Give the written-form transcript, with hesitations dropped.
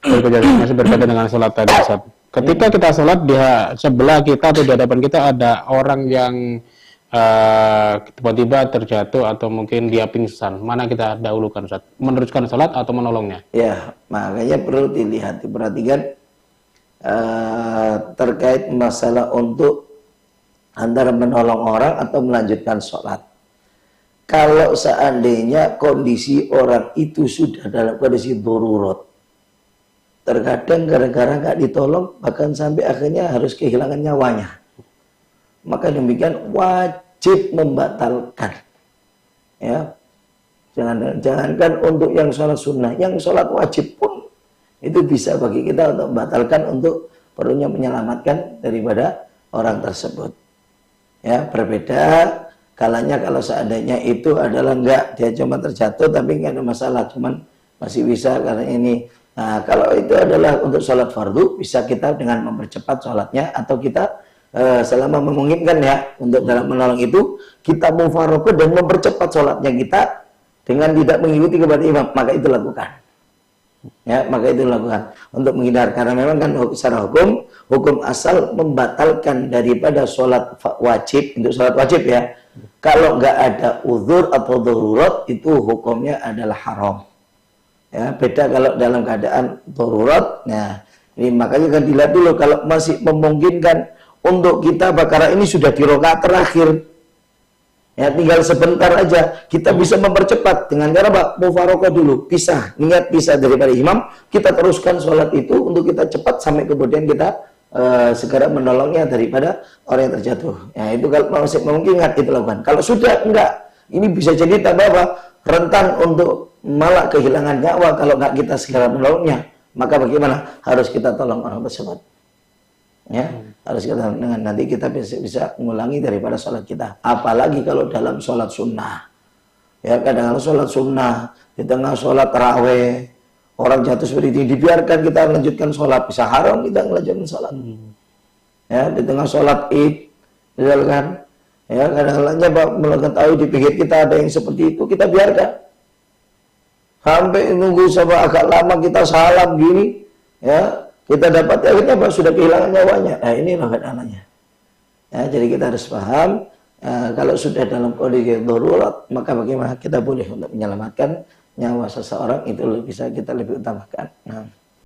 Masih berkaitan dengan sholat tadi, Ustaz. Ketika kita sholat di sebelah kita atau di hadapan kita ada orang yang tiba-tiba terjatuh atau mungkin dia pingsan, mana kita dahulukan, Ustaz? Meneruskan sholat atau menolongnya? Ya, makanya perlu dilihat, diperhatikan terkait masalah untuk antara menolong orang atau melanjutkan sholat. Kalau seandainya kondisi orang itu sudah dalam kondisi darurat, terkadang gara-gara nggak ditolong bahkan sampai akhirnya harus kehilangan nyawanya, maka demikian wajib membatalkan. Ya, jangankan untuk yang sholat sunnah, yang sholat wajib pun itu bisa bagi kita untuk membatalkan untuk perlunya menyelamatkan daripada orang tersebut. Ya, berbeda kalanya kalau seandainya itu adalah enggak, dia cuma terjatuh tapi enggak ada masalah, cuman masih bisa karena ini. Nah, kalau itu adalah untuk sholat fardu, bisa kita dengan mempercepat sholatnya, atau kita selama memungkinkan ya, untuk dalam menolong itu, kita mufaroqah dan mempercepat sholatnya kita dengan tidak mengikuti kepada imam, maka itu lakukan. Ya, maka itu lakukan untuk menghindar, karena memang kan secara hukum asal membatalkan daripada sholat wajib, untuk sholat wajib ya, kalau nggak ada uzur atau darurat itu hukumnya adalah haram. Ya, beda kalau dalam keadaan darurat. Nah, ini makanya kan dilihat dulu kalau masih memungkinkan untuk kita, karena ini sudah di rakaat terakhir. Ya, tinggal sebentar aja kita bisa mempercepat dengan cara apa? Mufaroqah dulu, pisah, niat pisah daripada imam, kita teruskan sholat itu untuk kita cepat sampai kemudian kita segera menolongnya daripada orang yang terjatuh. Ya, itu kalau masih memungkinkan itu lakukan. Kalau sudah enggak, ini bisa jadi tambah apa? Rentan untuk malah kehilangan nyawa kalau enggak kita segera menolongnya. Maka bagaimana? Harus kita tolong orang tersebut. Ya, harus kita dengan nanti kita bisa mengulangi daripada sholat kita. Apalagi kalau dalam sholat sunnah. Ya, kadang-kadang sholat sunnah di tengah sholat taraweh orang jatuh seperti ini, dibiarkan kita melanjutkan sholat, bisa haram kita melanjutkan sholat. Ya, di tengah sholat id, misalkan, ya kadang-kadang mengetahui di pinggir kita ada yang seperti itu, kita biarkan. Sampai nunggu sampai agak lama kita salam gini, ya. Kita dapat akhirnya sudah kehilangan nyawanya. Nah, ini anaknya. Ya, jadi kita harus paham kalau sudah dalam kondisi darurat, maka bagaimana kita boleh untuk menyelamatkan nyawa seseorang itu bisa kita lebih utamakan. Nah.